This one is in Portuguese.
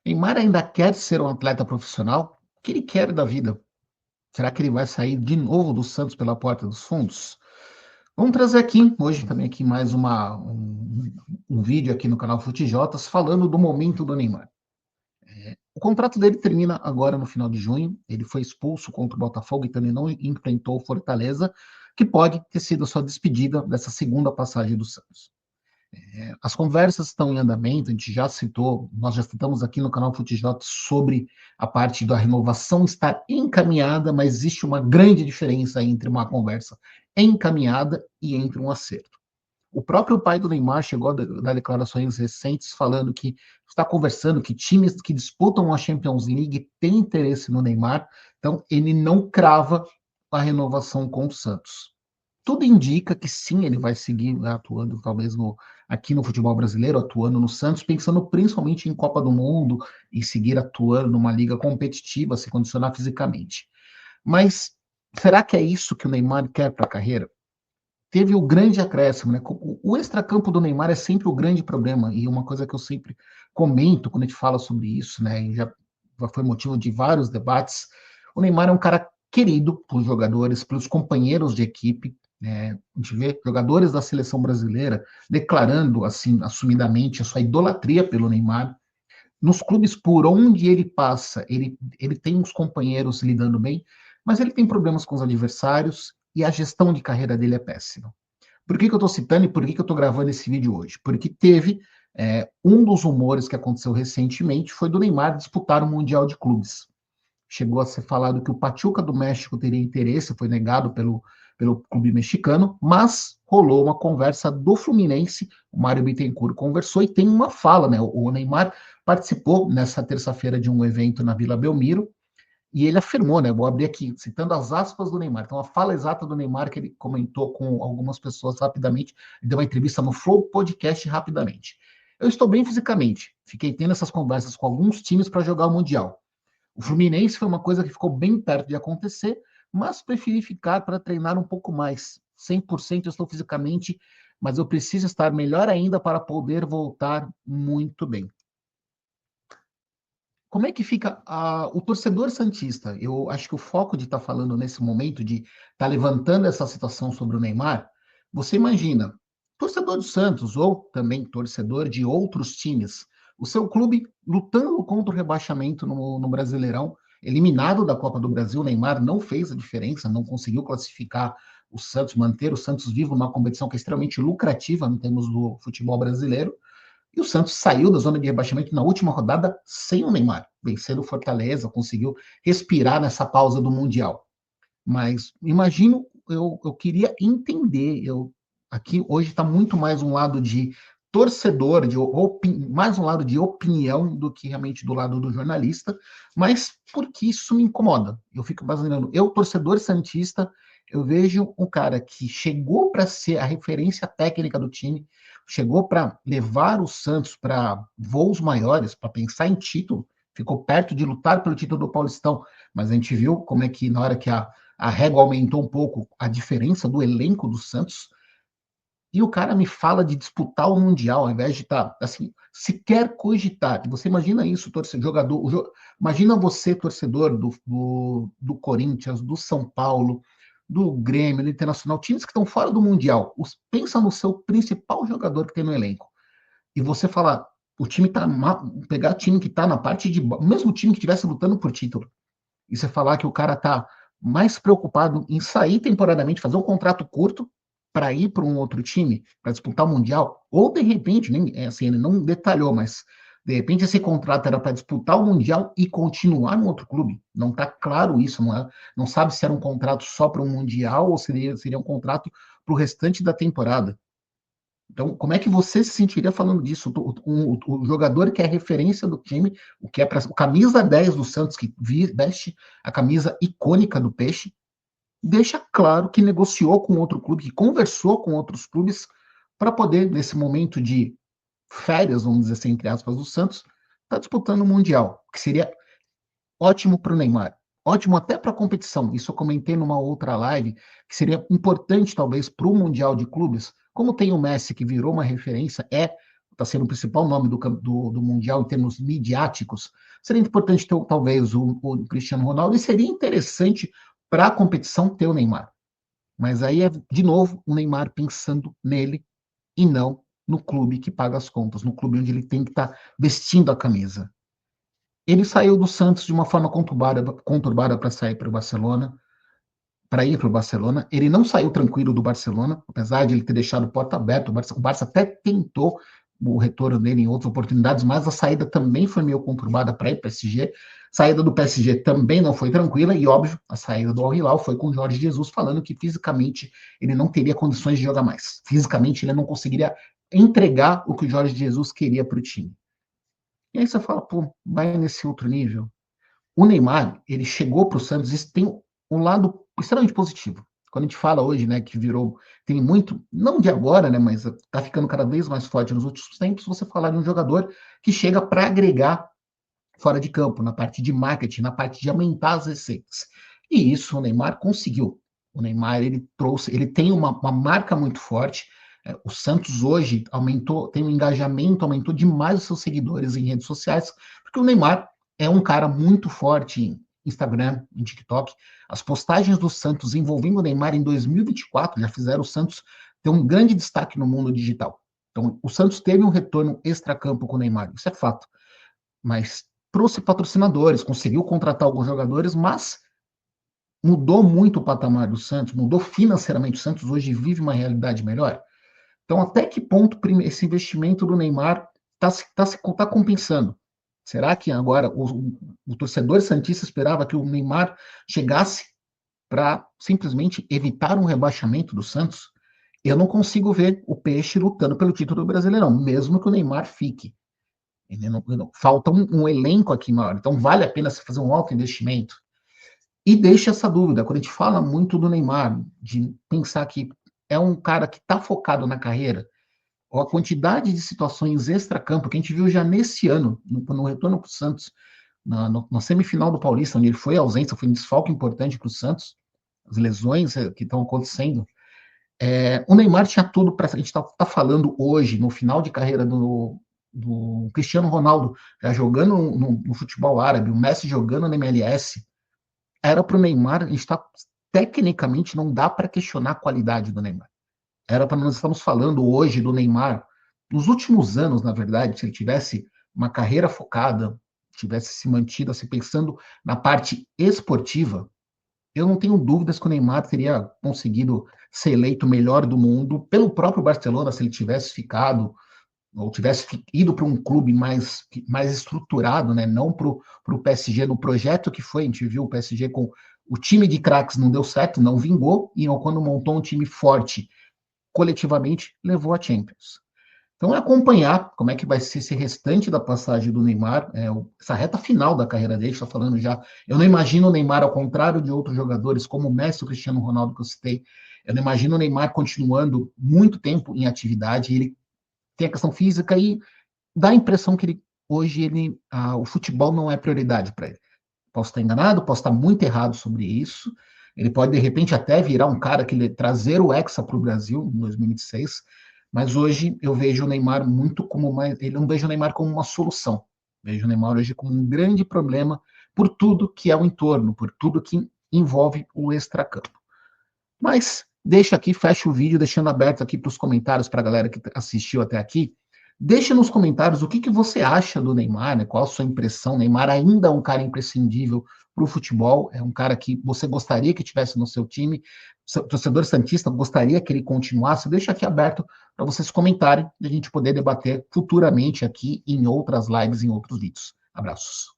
Neymar ainda quer ser um atleta profissional? O que ele quer da vida? Será que ele vai sair de novo do Santos pela porta dos fundos? Vamos trazer aqui, hoje também aqui mais um vídeo aqui no canal Futijotas falando do momento do Neymar. O contrato dele termina agora no final de junho, ele foi expulso contra o Botafogo e também não enfrentou o Fortaleza, que pode ter sido a sua despedida dessa segunda passagem do Santos. As conversas estão em andamento, a gente já citou, nós já citamos aqui no canal FuteJ sobre a parte da renovação estar encaminhada, mas existe uma grande diferença entre uma conversa encaminhada e entre um acerto. O próprio pai do Neymar chegou a dar declarações recentes falando que está conversando que times que disputam a Champions League têm interesse no Neymar, então ele não crava a renovação com o Santos. Tudo indica que sim, ele vai seguir, né, atuando talvez aqui no futebol brasileiro, atuando no Santos, pensando principalmente em Copa do Mundo e seguir atuando numa liga competitiva, se condicionar fisicamente. Mas será que é isso que o Neymar quer para a carreira? Teve o grande acréscimo, né? O extracampo do Neymar é sempre o grande problema, e uma coisa que eu sempre comento quando a gente fala sobre isso, né? E já foi motivo de vários debates. O Neymar é um cara querido pelos jogadores, pelos companheiros de equipe, né? A gente vê jogadores da seleção brasileira declarando, assim, assumidamente, a sua idolatria pelo Neymar. Nos clubes por onde ele passa, ele tem uns companheiros lidando bem, mas ele tem problemas com os adversários e a gestão de carreira dele é péssima. Por que eu estou citando e por que eu estou gravando esse vídeo hoje? Porque teve um dos rumores que aconteceu recentemente foi do Neymar disputar o Mundial de Clubes. Chegou a ser falado que o Pachuca do México teria interesse, foi negado pelo clube mexicano, mas rolou uma conversa do Fluminense, o Mário Bittencourt conversou e tem uma fala, né? O Neymar participou nessa terça-feira de um evento na Vila Belmiro, e ele afirmou, né? Vou abrir aqui, citando as aspas do Neymar. Então, a fala exata do Neymar, que ele comentou com algumas pessoas rapidamente, deu uma entrevista no Flow Podcast rapidamente. Eu estou bem fisicamente. Fiquei tendo essas conversas com alguns times para jogar o Mundial. O Fluminense foi uma coisa que ficou bem perto de acontecer, mas preferi ficar para treinar um pouco mais. 100% eu estou fisicamente, mas eu preciso estar melhor ainda para poder voltar muito bem. Como é que fica o torcedor santista? Eu acho que o foco de estar falando nesse momento, de estar levantando essa situação sobre o Neymar, você imagina, torcedor do Santos ou também torcedor de outros times, o seu clube lutando contra o rebaixamento no Brasileirão, eliminado da Copa do Brasil, o Neymar não fez a diferença, não conseguiu classificar o Santos, manter o Santos vivo numa competição que é extremamente lucrativa em termos do futebol brasileiro. E o Santos saiu da zona de rebaixamento na última rodada sem o Neymar, vencendo o Fortaleza, conseguiu respirar nessa pausa do Mundial. Mas imagino, eu queria entender, aqui hoje está muito mais um lado de torcedor, mais um lado de opinião do que realmente do lado do jornalista, mas porque isso me incomoda. Eu fico imaginando, eu, torcedor santista, eu vejo um cara que chegou para ser a referência técnica do time, chegou para levar o Santos para voos maiores, para pensar em título, ficou perto de lutar pelo título do Paulistão, mas a gente viu como é que na hora que a régua aumentou um pouco a diferença do elenco do Santos, e o cara me fala de disputar o Mundial, ao invés de estar, assim, sequer cogitar. Você imagina isso, jogador, imagina você, torcedor do Corinthians, do São Paulo, do Grêmio, do Internacional, times que estão fora do Mundial. Pensa no seu principal jogador que tem no elenco. E você falar, o time tá. Pegar time que tá na parte de. Mesmo time que estivesse lutando por título, e você falar que o cara tá mais preocupado em sair temporariamente, fazer um contrato curto para ir para um outro time, para disputar o Mundial, ou de repente, nem assim, ele não detalhou, mas de repente esse contrato era para disputar o Mundial e continuar no outro clube. Não está claro isso, não sabe se era um contrato só para o Mundial ou seria um contrato para o restante da temporada. Então, como é que você se sentiria falando disso? O jogador que é referência do time, o que é o camisa 10 do Santos, que veste a camisa icônica do Peixe, deixa claro que negociou com outro clube, que conversou com outros clubes para poder, nesse momento de férias, vamos dizer assim, entre aspas, do Santos, estar tá disputando o Mundial, que seria ótimo para o Neymar, ótimo até para a competição. Isso eu comentei numa outra live, que seria importante talvez para o Mundial de Clubes, como tem o Messi que virou uma referência, está sendo o principal nome do Mundial em termos midiáticos, seria importante ter, talvez, o Cristiano Ronaldo, e seria interessante para a competição ter o Neymar. Mas aí é, de novo, o Neymar pensando nele e não no clube que paga as contas, no clube onde ele tem que estar vestindo a camisa. Ele saiu do Santos de uma forma conturbada para sair para o Barcelona, para ir para o Barcelona. Ele não saiu tranquilo do Barcelona, apesar de ele ter deixado a porta aberta. O Barça até tentou o retorno dele em outras oportunidades, mas a saída também foi meio conturbada para ir para o PSG. Saída do PSG também não foi tranquila, e óbvio, a saída do Al Hilal foi com o Jorge Jesus falando que fisicamente ele não teria condições de jogar mais. Fisicamente ele não conseguiria entregar o que o Jorge Jesus queria para o time. E aí você fala, pô, vai nesse outro nível. O Neymar, ele chegou para o Santos, isso tem um lado extremamente positivo. Quando a gente fala hoje, né, que virou, tem muito, não de agora, né, mas está ficando cada vez mais forte nos últimos tempos, você falar de um jogador que chega para agregar fora de campo, na parte de marketing, na parte de aumentar as receitas. E isso o Neymar conseguiu. O Neymar, ele trouxe, ele tem uma marca muito forte. O Santos hoje aumentou, tem um engajamento, aumentou demais os seus seguidores em redes sociais, porque o Neymar é um cara muito forte em Instagram, em TikTok. As postagens do Santos envolvendo o Neymar em 2024 já fizeram o Santos ter um grande destaque no mundo digital. Então, o Santos teve um retorno extracampo com o Neymar, isso é fato. Mas trouxe patrocinadores, conseguiu contratar alguns jogadores, mas mudou muito o patamar do Santos, mudou financeiramente. O Santos hoje vive uma realidade melhor. Então, até que ponto esse investimento do Neymar está compensando? Será que agora o torcedor santista esperava que o Neymar chegasse para simplesmente evitar um rebaixamento do Santos? Eu não consigo ver o Peixe lutando pelo título do Brasileirão, mesmo que o Neymar fique. Falta um elenco aqui maior. Então, vale a pena você fazer um alto investimento? E deixa essa dúvida. Quando a gente fala muito do Neymar, de pensar que é um cara que está focado na carreira, ou a quantidade de situações extra-campo que a gente viu já nesse ano, no retorno para o Santos, na semifinal do Paulista, onde ele foi ausência, foi um desfalque importante para o Santos, as lesões que estão acontecendo. O Neymar tinha tudo para. A gente está falando hoje, no final de carreira do Cristiano Ronaldo, já jogando no futebol árabe, o Messi jogando na MLS. Era para o Neymar, a gente está. Tecnicamente, não dá para questionar a qualidade do Neymar. Era para nós estamos falando hoje do Neymar, nos últimos anos, na verdade, se ele tivesse uma carreira focada, tivesse se mantido, assim, pensando na parte esportiva, eu não tenho dúvidas que o Neymar teria conseguido ser eleito o melhor do mundo pelo próprio Barcelona, se ele tivesse ficado, ou tivesse ido para um clube mais estruturado, né? Não para o PSG, no projeto que foi. A gente viu o PSG com o time de craques não deu certo, não vingou, e quando montou um time forte coletivamente, levou a Champions. Então, é acompanhar como é que vai ser esse restante da passagem do Neymar, essa reta final da carreira dele, está falando já. Eu não imagino o Neymar, ao contrário de outros jogadores, como o Messi e o Cristiano Ronaldo, que eu citei, eu não imagino o Neymar continuando muito tempo em atividade. Ele tem a questão física e dá a impressão que o futebol não é prioridade para ele. Posso estar enganado, posso estar muito errado sobre isso. Ele pode, de repente, até virar um cara que trazer o Hexa para o Brasil em 2026, mas hoje eu vejo o Neymar muito como ele não vejo o Neymar como uma solução. Vejo o Neymar hoje como um grande problema por tudo que é o entorno, por tudo que envolve o extracampo. Mas deixa aqui, fecha o vídeo, deixando aberto aqui para os comentários para a galera que assistiu até aqui. Deixa nos comentários o que você acha do Neymar, né? Qual a sua impressão? O Neymar ainda é um cara imprescindível para o futebol, é um cara que você gostaria que tivesse no seu time, seu torcedor santista gostaria que ele continuasse. Deixa aqui aberto para vocês comentarem e a gente poder debater futuramente aqui em outras lives, em outros vídeos. Abraços.